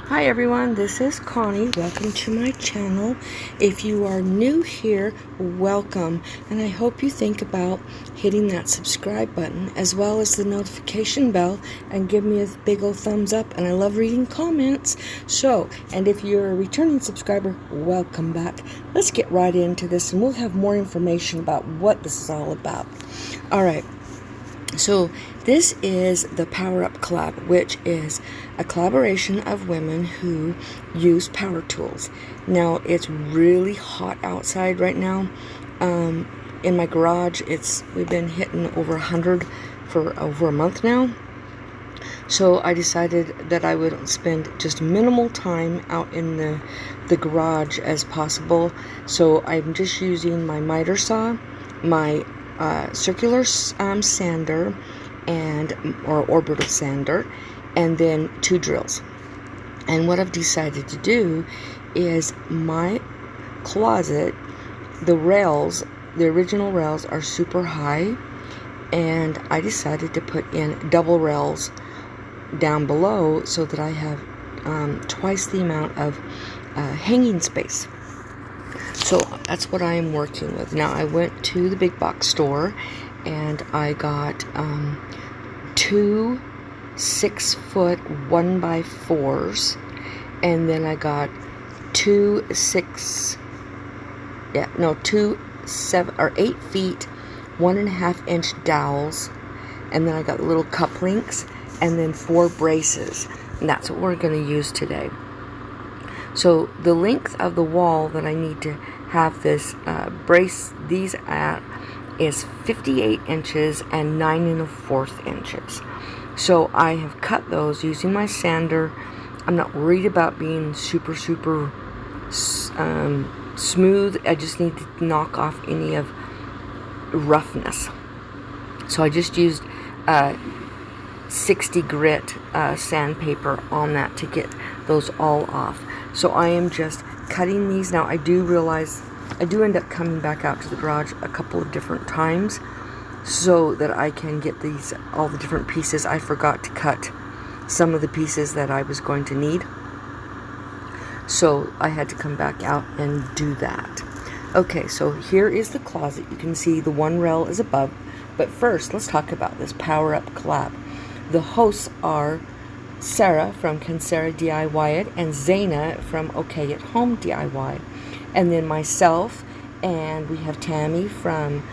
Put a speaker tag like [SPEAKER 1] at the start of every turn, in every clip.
[SPEAKER 1] Hi everyone, this is Connie. Welcome to my channel. If you are new here, welcome, and I hope you think about hitting that subscribe button as well as the notification bell and give me a big old thumbs up. And I love reading comments. And if you're a returning subscriber, welcome back. Let's get right into this and we'll have more information about what this is all about. Alright, so this is the Power Up Collab, which is a collaboration of women who use power tools. Now, it's really hot outside right now. In my garage, we've been hitting over 100 for over a month now. So I decided that I would spend just minimal time out in the garage as possible. So I'm just using my miter saw, my circular sander, or orbital sander, and then 2 drills. And what I've decided to do is my closet, the original rails are super high, and I decided to put in double rails down below so that I have twice the amount of hanging space. So that's what I am working with. Now I went to the big box store and I got 2 6-foot 1x4s, and then I got 2 7 or 8 feet 1.5 inch dowels, and then I got little cup links, and then 4 braces, and that's what we're going to use today. So the length of the wall that I need to have this brace these at is 58 inches and 9 1/4 inches. So I have cut those using my sander. I'm not worried about being super smooth. I just need to knock off any of roughness. So I just used 60 grit sandpaper on that to get those all off. So I am just cutting these. Now I do realize I do end up coming back out to the garage a couple of different times so that I can get all the different pieces. I forgot to cut some of the pieces that I was going to need, so I had to come back out and do that. Okay, so here is the closet. You can see the 1 rail is above, but first let's talk about this Power Up Collab. The hosts are Sarah from Can Sarah DIY It and Zana from OK at Home DIY, and then myself, and we have Tammy from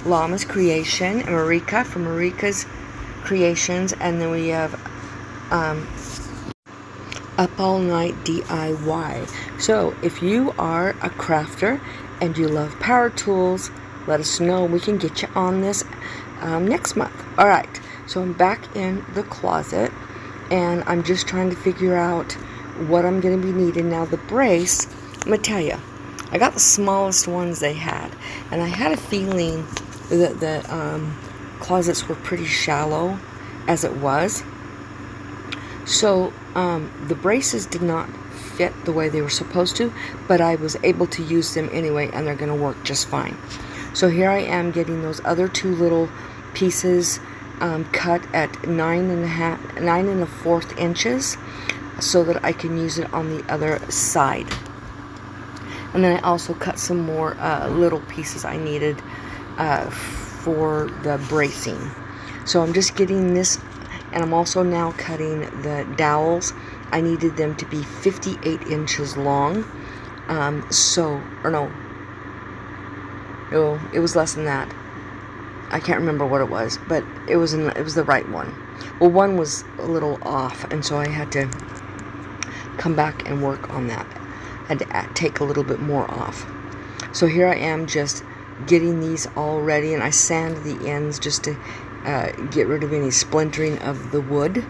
[SPEAKER 1] Llama's Creation, and Marika from Marika's Creations, and then we have Up All Night DIY. So if you are a crafter and you love power tools, let us know. We can get you on this next month. Alright, so I'm back in the closet and I'm just trying to figure out what I'm going to be needing. Now the brace, I'm going to tell you, I got the smallest ones they had, and I had a feeling that the closets were pretty shallow as it was. So the braces did not fit the way they were supposed to, but I was able to use them anyway, and they're going to work just fine. So here I am getting those other 2 little pieces cut at 9 1/4 inches so that I can use it on the other side. And then I also cut some more little pieces I needed for the bracing. So I'm just getting this, and I'm also now cutting the dowels. I needed them to be 58 inches long. No, it was less than that. I can't remember what it was, but it was the right one. Well, one was a little off, and so I had to come back and work on that. I had to take a little bit more off. So here I am just getting these all ready, and I sand the ends just to get rid of any splintering of the wood,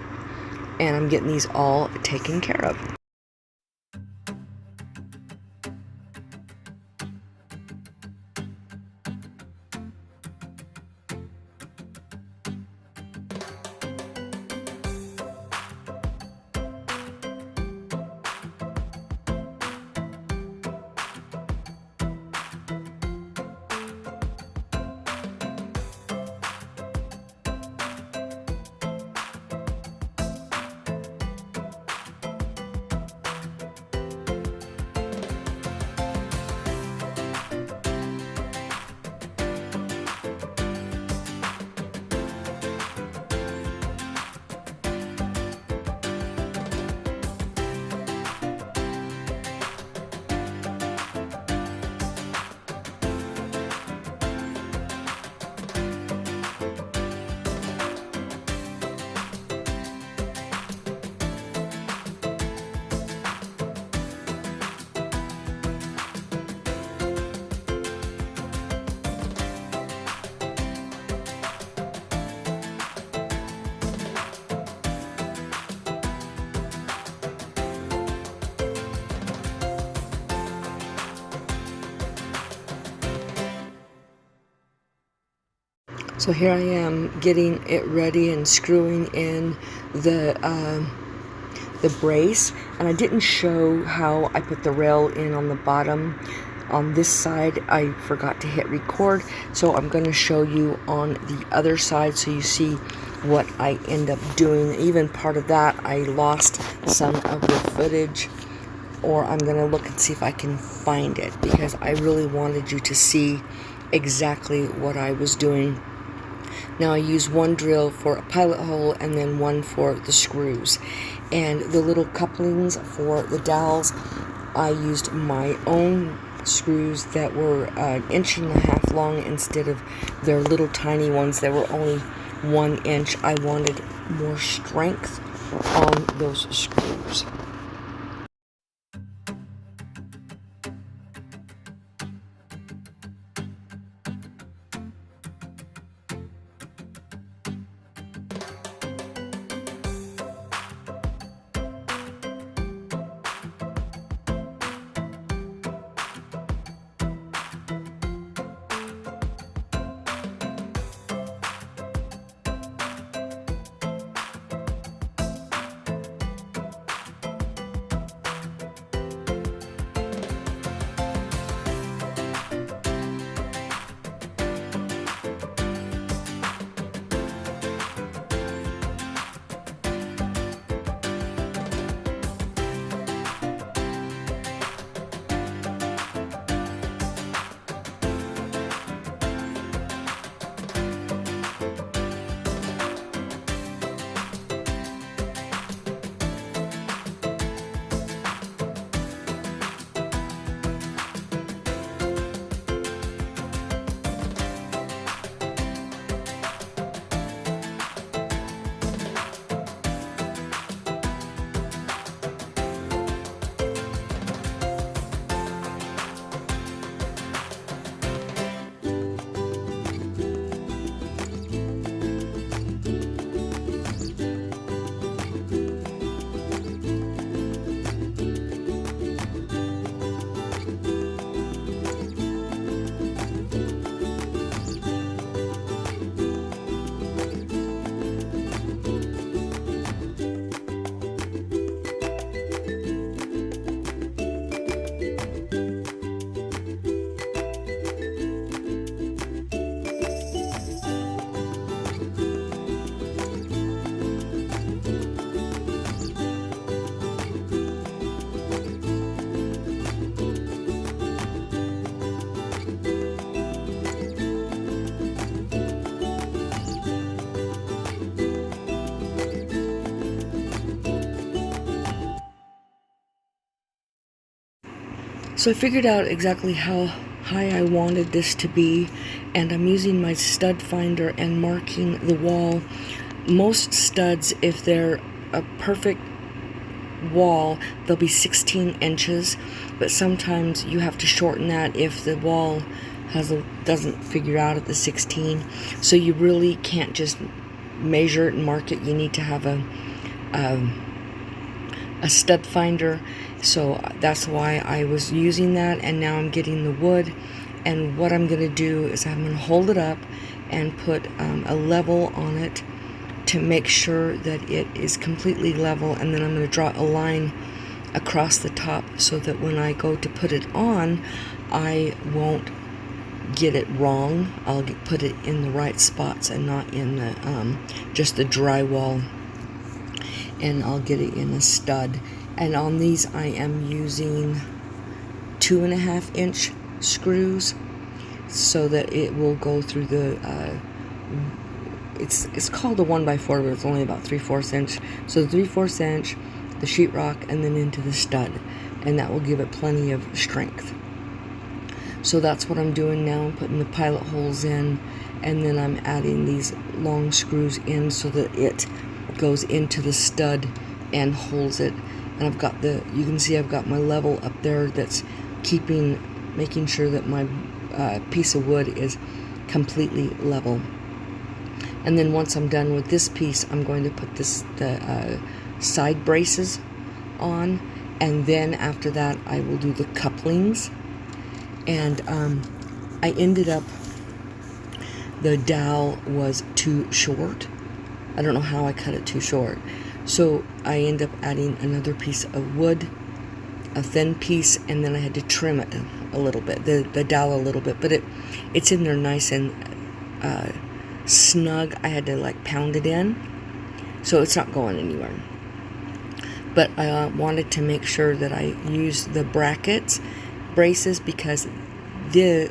[SPEAKER 1] and I'm getting these all taken care of. So here I am getting it ready and screwing in the brace, and I didn't show how I put the rail in on the bottom. On this side I forgot to hit record, so I'm going to show you on the other side so you see what I end up doing. Even part of that I lost some of the footage, or I'm going to look and see if I can find it, because I really wanted you to see exactly what I was doing. Now I use one drill for a pilot hole and then one for the screws. And the little couplings for the dowels, I used my own screws that were an 1.5 inches long instead of their little tiny ones that were only 1 inch. I wanted more strength on those screws. So I figured out exactly how high I wanted this to be, and I'm using my stud finder and marking the wall. Most studs, if they're a perfect wall, they'll be 16 inches, but sometimes you have to shorten that if the wall doesn't figure out at the 16. So you really can't just measure it and mark it. You need to have a stud finder. So that's why I was using that, and now I'm getting the wood. And what I'm going to do is I'm going to hold it up and put a level on it to make sure that it is completely level, and then I'm going to draw a line across the top so that when I go to put it on, I won't get it wrong. I'll put it in the right spots and not in the just the drywall, and I'll get it in a stud. And on these I am using 2.5 inch screws so that it will go through the it's called a 1x4, but it's only about 3/4 inch. So the 3/4 inch, the sheetrock, and then into the stud, and that will give it plenty of strength. So that's what I'm doing now. I'm putting the pilot holes in, and then I'm adding these long screws in so that it goes into the stud and holds it. And I've got you can see I've got my level up there that's making sure that my piece of wood is completely level. And then once I'm done with this piece, I'm going to put the side braces on, and then after that I will do the couplings. And I ended up the dowel was too short. I don't know how I cut it too short. So I end up adding another piece of wood, a thin piece, and then I had to trim it a little bit, the dowel a little bit, but it's in there nice and snug. I had to like pound it in, so it's not going anywhere. But I wanted to make sure that I used the braces, because the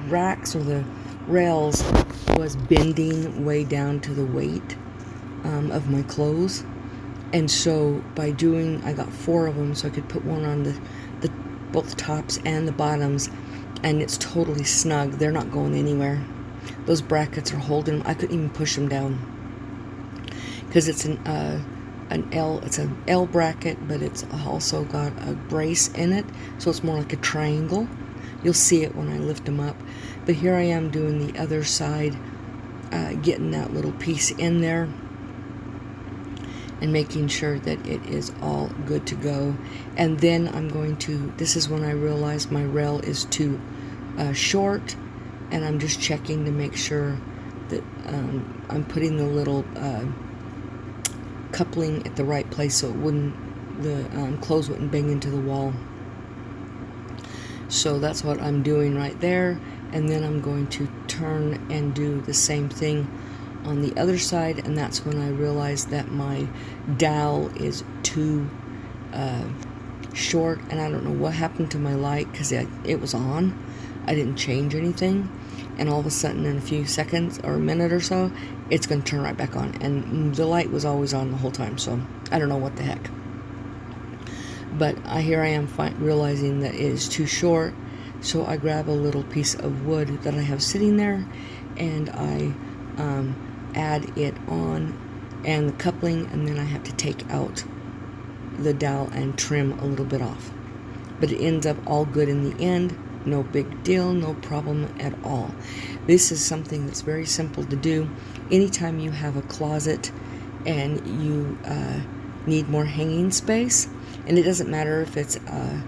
[SPEAKER 1] racks or the rails was bending way down to the weight of my clothes. And so by doing, I got 4 of them, so I could put one on the both tops and the bottoms, and it's totally snug. They're not going anywhere. Those brackets are holding them. I couldn't even push them down, because it's an L bracket, but it's also got a brace in it, so it's more like a triangle. You'll see it when I lift them up. But here I am doing the other side, getting that little piece in there and making sure that it is all good to go. And then I'm going to, this is when I realized my rail is too short, and I'm just checking to make sure that I'm putting the little coupling at the right place, so it wouldn't, the clothes wouldn't bang into the wall. So that's what I'm doing right there. And then I'm going to turn and do the same thing on the other side, and that's when I realized that my dowel is too short, and I don't know what happened to my light, because it was on. I didn't change anything, and all of a sudden in a few seconds or a minute or so, it's going to turn right back on, and the light was always on the whole time, so I don't know what the heck. But here I am realizing that it is too short, so I grab a little piece of wood that I have sitting there, and I add it on, and the coupling, and then I have to take out the dowel and trim a little bit off. But it ends up all good in the end. No big deal, no problem at all. This is something that's very simple to do. Anytime you have a closet and you need more hanging space, and it doesn't matter if it's a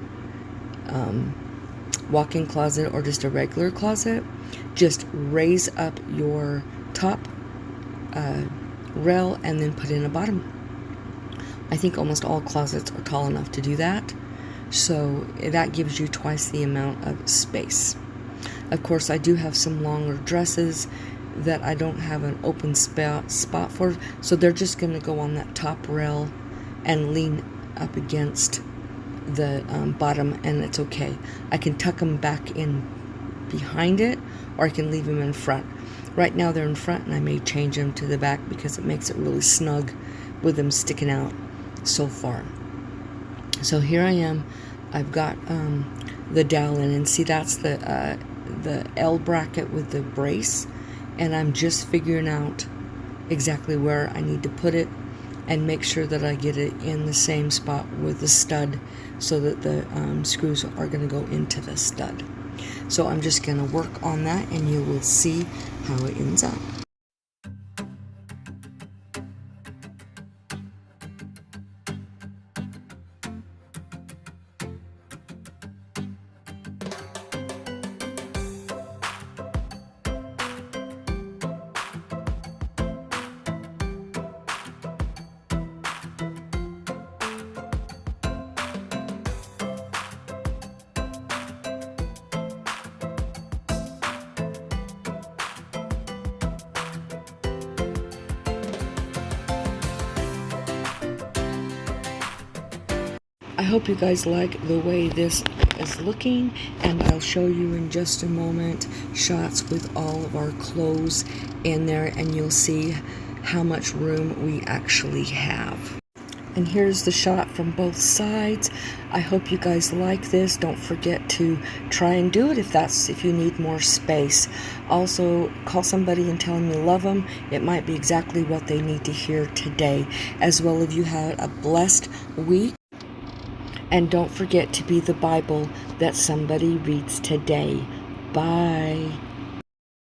[SPEAKER 1] walk-in closet or just a regular closet, just raise up your top rail and then put in a bottom. I think almost all closets are tall enough to do that, so that gives you twice the amount of space. Of course, I do have some longer dresses that I don't have an open spot for, so they're just going to go on that top rail and lean up against the bottom, and it's okay. I can tuck them back in behind it, or I can leave them in front. Right now they're in front, and I may change them to the back because it makes it really snug with them sticking out so far. So here I am. I've got the dowel in, and see, that's the L bracket with the brace, and I'm just figuring out exactly where I need to put it and make sure that I get it in the same spot with the stud, so that the screws are going to go into the stud. So I'm just going to work on that, and you will see how it ends up. I hope you guys like the way this is looking, and I'll show you in just a moment shots with all of our clothes in there, and you'll see how much room we actually have. And here's the shot from both sides. I hope you guys like this. Don't forget to try and do it if you need more space. Also, call somebody and tell them you love them. It might be exactly what they need to hear today. As well, if you had a blessed week. And don't forget to be the Bible that somebody reads today. Bye.